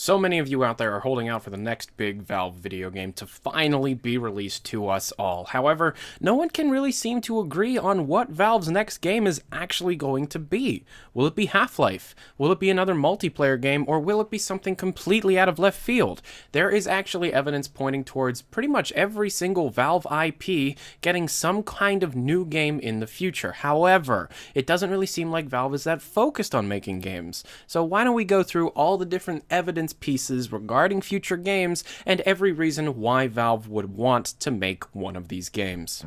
So many of you out there are holding out for the next big Valve video game to finally be released to us all. However, no one can really seem to agree on what Valve's next game is actually going to be. Will it be Half-Life? Will it be another multiplayer game? Or will it be something completely out of left field? There is actually evidence pointing towards pretty much every single Valve IP getting some kind of new game in the future. However, it doesn't really seem like Valve is that focused on making games. So why don't we go through all the different evidence pieces regarding future games and every reason why Valve would want to make one of these games.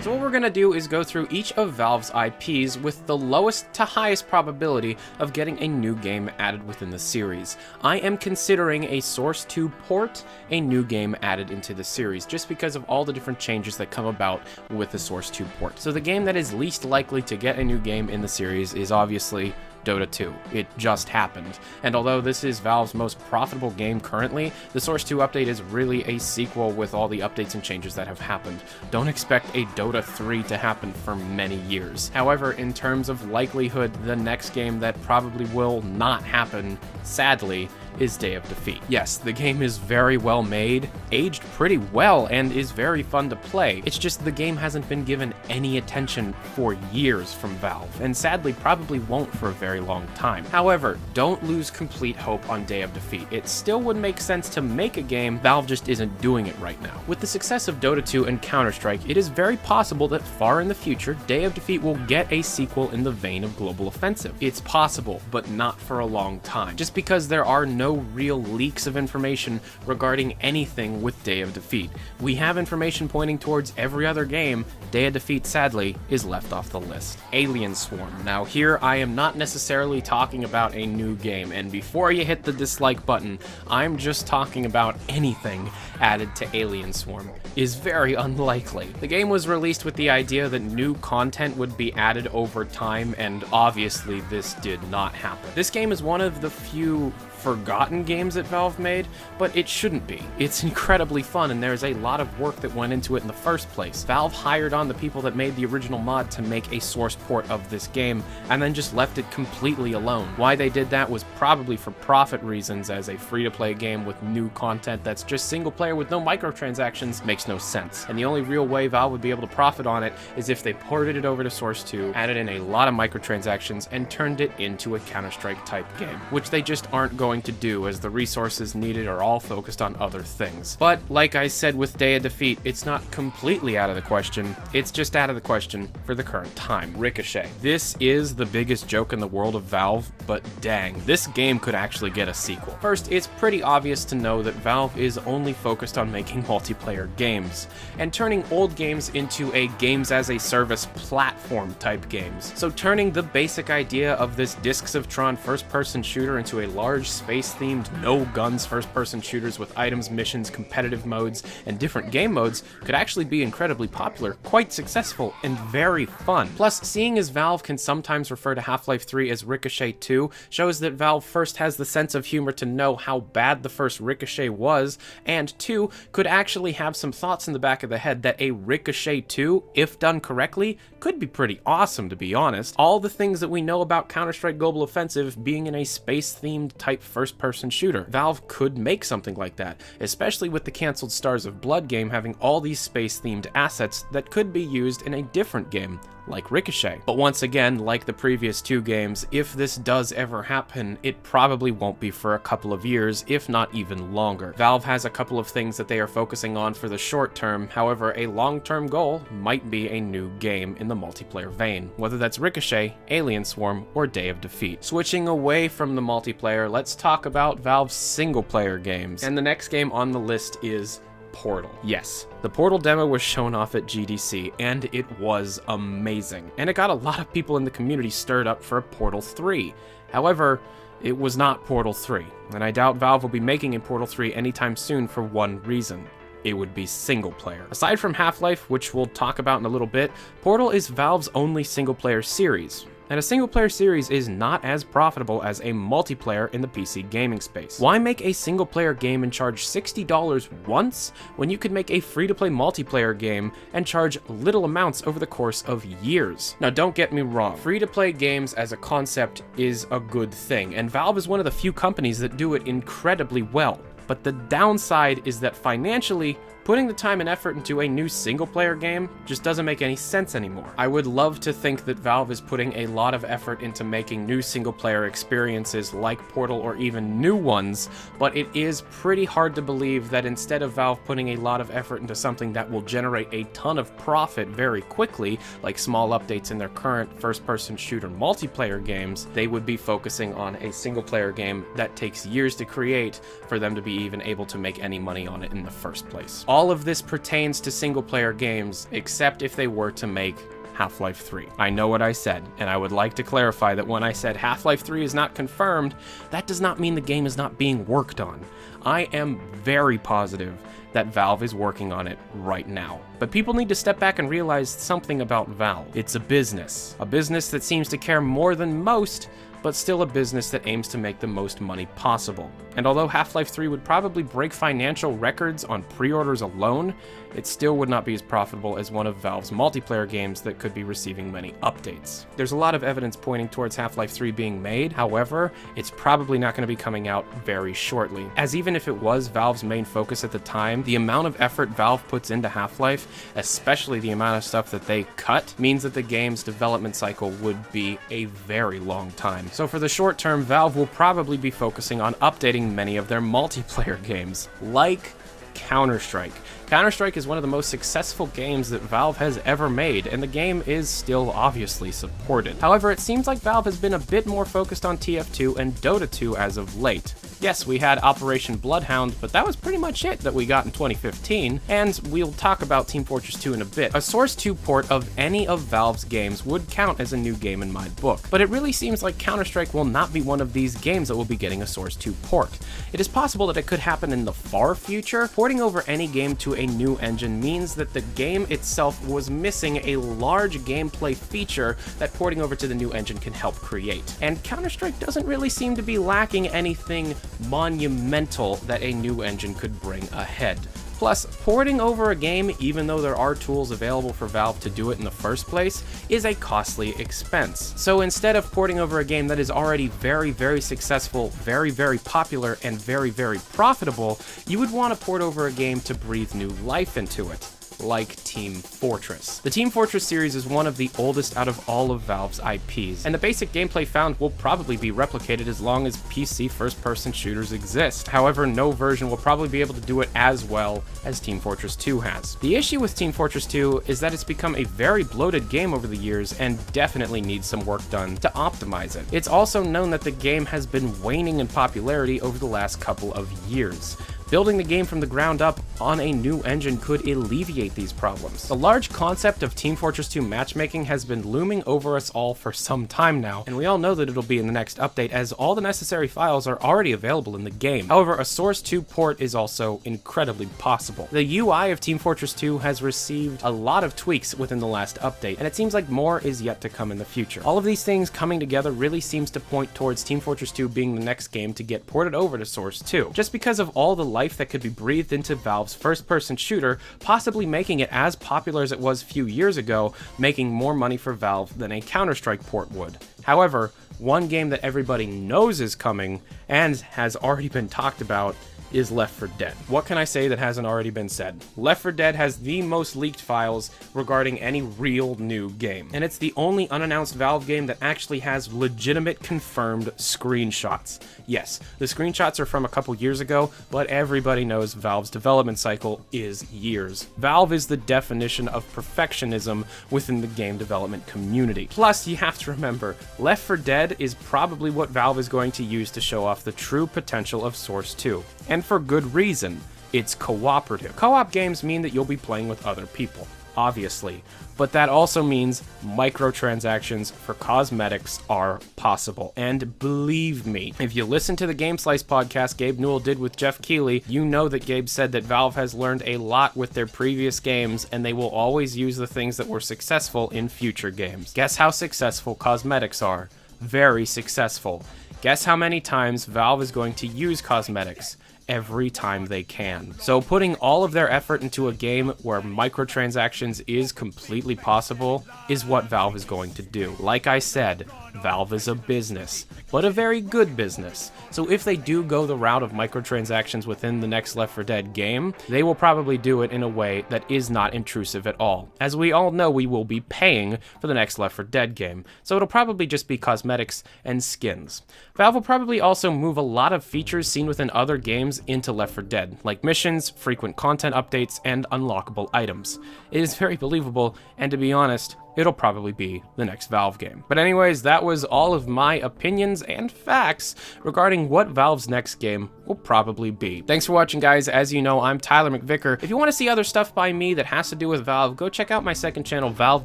So what we're going to do is go through each of Valve's IPs with the lowest to highest probability of getting a new game added within the series. I am considering a Source 2 port a new game added into the series, just because of all the different changes that come about with the Source 2 port. So the game that is least likely to get a new game in the series is obviously Dota 2. It just happened. And although this is Valve's most profitable game currently, the Source 2 update is really a sequel with all the updates and changes that have happened. Don't expect a Dota 3 to happen for many years. However, in terms of likelihood, the next game that probably will not happen, sadly, is Day of Defeat. Yes, the game is very well made, aged pretty well, and is very fun to play. It's just the game hasn't been given any attention for years from Valve, and sadly probably won't for a very long time. However, don't lose complete hope on Day of Defeat. It still would make sense to make a game, Valve just isn't doing it right now. With the success of Dota 2 and Counter-Strike, it is very possible that far in the future, Day of Defeat will get a sequel in the vein of Global Offensive. It's possible, but not for a long time. Just because there are no real leaks of information regarding anything with Day of Defeat. We have information pointing towards every other game. Day of Defeat, sadly, is left off the list. Alien Swarm. Now here, I am not necessarily talking about a new game, and before you hit the dislike button, I'm just talking about anything added to Alien Swarm is very unlikely. The game was released with the idea that new content would be added over time, and obviously this did not happen. This game is one of the few forgotten games that Valve made, but it shouldn't be. It's incredibly fun, and there's a lot of work that went into it in the first place. Valve hired on the people that made the original mod to make a source port of this game, and then just left it completely alone. Why they did that was probably for profit reasons, as a free-to-play game with new content that's just single-player with no microtransactions makes no sense. And the only real way Valve would be able to profit on it is if they ported it over to Source 2, added in a lot of microtransactions, and turned it into a Counter-Strike type game, which they just aren't going to do, as the resources needed are all focused on other things. But like I said with Day of Defeat, it's not completely out of the question, it's just out of the question for the current time. Ricochet. This is the biggest joke in the world of Valve, but dang, this game could actually get a sequel. First, it's pretty obvious to know that Valve is only focused on making multiplayer games, and turning old games into a games-as-a-service platform type games. So turning the basic idea of this Discs of Tron first-person shooter into a large space-themed, no-guns first-person shooters with items, missions, competitive modes, and different game modes could actually be incredibly popular, quite successful, and very fun. Plus, seeing as Valve can sometimes refer to Half-Life 3 as Ricochet 2 shows that Valve first has the sense of humor to know how bad the first Ricochet was, and 2, could actually have some thoughts in the back of the head that a Ricochet 2, if done correctly, could be pretty awesome, to be honest. All the things that we know about Counter-Strike Global Offensive being in a space-themed type first-person shooter. Valve could make something like that, especially with the canceled Stars of Blood game having all these space-themed assets that could be used in a different game, like Ricochet. But once again, like the previous two games, if this does ever happen, it probably won't be for a couple of years, if not even longer. Valve has a couple of things that they are focusing on for the short term, however, a long-term goal might be a new game in the multiplayer vein, whether that's Ricochet, Alien Swarm, or Day of Defeat. Switching away from the multiplayer, let's talk about Valve's single-player games. And the next game on the list is Portal. Yes, the Portal demo was shown off at GDC, and it was amazing. And it got a lot of people in the community stirred up for a Portal 3. However, it was not Portal 3, and I doubt Valve will be making a Portal 3 anytime soon for one reason. It would be single player. Aside from Half-Life, which we'll talk about in a little bit, Portal is Valve's only single player series. And a single-player series is not as profitable as a multiplayer in the PC gaming space. Why make a single-player game and charge $60 once when you could make a free-to-play multiplayer game and charge little amounts over the course of years? Now, don't get me wrong, free-to-play games as a concept is a good thing, and Valve is one of the few companies that do it incredibly well. But the downside is that financially, putting the time and effort into a new single-player game just doesn't make any sense anymore. I would love to think that Valve is putting a lot of effort into making new single-player experiences like Portal or even new ones, but it is pretty hard to believe that instead of Valve putting a lot of effort into something that will generate a ton of profit very quickly, like small updates in their current first-person shooter multiplayer games, they would be focusing on a single-player game that takes years to create for them to be even able to make any money on it in the first place. All of this pertains to single-player games, except if they were to make Half-Life 3. I know what I said, and I would like to clarify that when I said Half-Life 3 is not confirmed, that does not mean the game is not being worked on. I am very positive that Valve is working on it right now. But people need to step back and realize something about Valve. It's a business that seems to care more than most, but still a business that aims to make the most money possible. And although Half-Life 3 would probably break financial records on pre-orders alone, it still would not be as profitable as one of Valve's multiplayer games that could be receiving many updates. There's a lot of evidence pointing towards Half-Life 3 being made, however, it's probably not going to be coming out very shortly. As even if it was Valve's main focus at the time, the amount of effort Valve puts into Half-Life, especially the amount of stuff that they cut, means that the game's development cycle would be a very long time. So for the short term, Valve will probably be focusing on updating many of their multiplayer games, like Counter-Strike. Counter-Strike is one of the most successful games that Valve has ever made, and the game is still obviously supported. However, it seems like Valve has been a bit more focused on TF2 and Dota 2 as of late. Yes, we had Operation Bloodhound, but that was pretty much it that we got in 2015, and we'll talk about Team Fortress 2 in a bit. A Source 2 port of any of Valve's games would count as a new game in my book, but it really seems like Counter-Strike will not be one of these games that will be getting a Source 2 port. It is possible that it could happen in the far future. Porting over any game to a new engine means that the game itself was missing a large gameplay feature that porting over to the new engine can help create. And Counter-Strike doesn't really seem to be lacking anything monumental that a new engine could bring ahead. Plus, porting over a game, even though there are tools available for Valve to do it in the first place, is a costly expense. So instead of porting over a game that is already very, very successful, very, very popular, and very, very profitable, you would want to port over a game to breathe new life into it, like Team Fortress. The Team Fortress series is one of the oldest out of all of Valve's IPs, and the basic gameplay found will probably be replicated as long as PC first-person shooters exist. However, no version will probably be able to do it as well as Team Fortress 2 has. The issue with Team Fortress 2 is that it's become a very bloated game over the years and definitely needs some work done to optimize it. It's also known that the game has been waning in popularity over the last couple of years. Building the game from the ground up on a new engine could alleviate these problems. The large concept of Team Fortress 2 matchmaking has been looming over us all for some time now, and we all know that it'll be in the next update as all the necessary files are already available in the game. However, a Source 2 port is also incredibly possible. The UI of Team Fortress 2 has received a lot of tweaks within the last update, and it seems like more is yet to come in the future. All of these things coming together really seems to point towards Team Fortress 2 being the next game to get ported over to Source 2, just because of all the life that could be breathed into Valve's first-person shooter, possibly making it as popular as it was a few years ago, making more money for Valve than a Counter-Strike port would. However, one game that everybody knows is coming, and has already been talked about, is Left 4 Dead. What can I say that hasn't already been said? Left 4 Dead has the most leaked files regarding any real new game, and it's the only unannounced Valve game that actually has legitimate confirmed screenshots. Yes, the screenshots are from a couple years ago, but everybody knows Valve's development cycle is years. Valve is the definition of perfectionism within the game development community. Plus, you have to remember, Left 4 Dead is probably what Valve is going to use to show off the true potential of Source 2. And for good reason. It's cooperative. Co-op games mean that you'll be playing with other people. obviously. But that also means microtransactions for cosmetics are possible. And believe me, if you listen to the Game Slice podcast Gabe Newell did with Jeff Keighley, you know that Gabe said that Valve has learned a lot with their previous games, and they will always use the things that were successful in future games. Guess how successful cosmetics are? Very successful. Guess how many times Valve is going to use cosmetics? Every time they can. So putting all of their effort into a game where microtransactions is completely possible is what Valve is going to do. Like I said, Valve is a business, but a very good business. So if they do go the route of microtransactions within the next Left 4 Dead game, they will probably do it in a way that is not intrusive at all. As we all know, we will be paying for the next Left 4 Dead game, so it'll probably just be cosmetics and skins. Valve will probably also move a lot of features seen within other games into Left 4 Dead, like missions, frequent content updates, and unlockable items. It is very believable, and to be honest, it'll probably be the next Valve game. But anyways, that was all of my opinions and facts regarding what Valve's next game will probably be. Thanks for watching, guys. As you know, I'm Tyler McVicker. If you want to see other stuff by me that has to do with Valve, go check out my second channel, Valve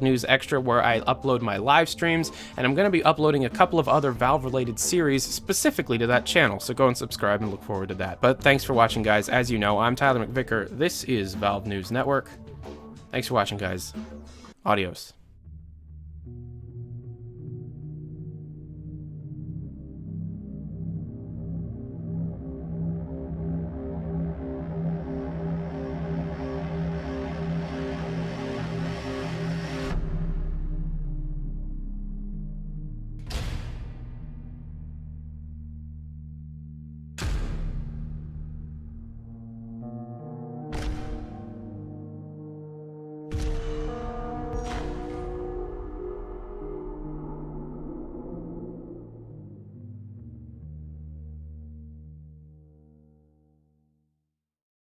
News Extra, where I upload my live streams, and I'm going to be uploading a couple of other Valve-related series specifically to that channel, so go and subscribe and look forward to that. But thanks for watching, guys. As you know, I'm Tyler McVicker. This is Valve News Network. Thanks for watching, guys. Adios.